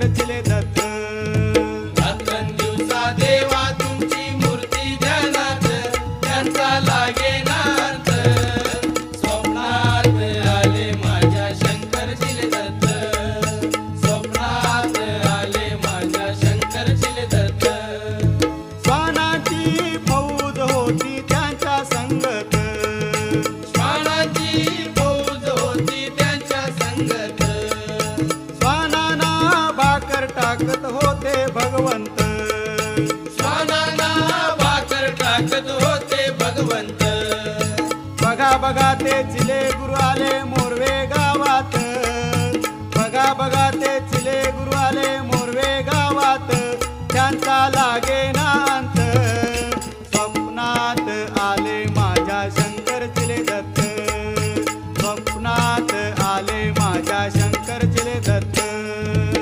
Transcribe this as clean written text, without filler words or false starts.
शंकर चिले दत्त. रात्रंदिवसा देवा तुमची मूर्ती ध्यानात, त्यांचा लागे नार्थ. स्वप्नात आले माझ्या शंकर चिले दत्त, स्वप्नात आले माझ्या शंकर चिले दत्त. श्वानाची फौज होती त्यांच्या संगत, श्वानाची फौज होती त्यांच्या संगत. श्वानांना भाकर टाकत होते भगवंत. श्वानांना भाकर टाकत होते भगवंत. बघा बघा ते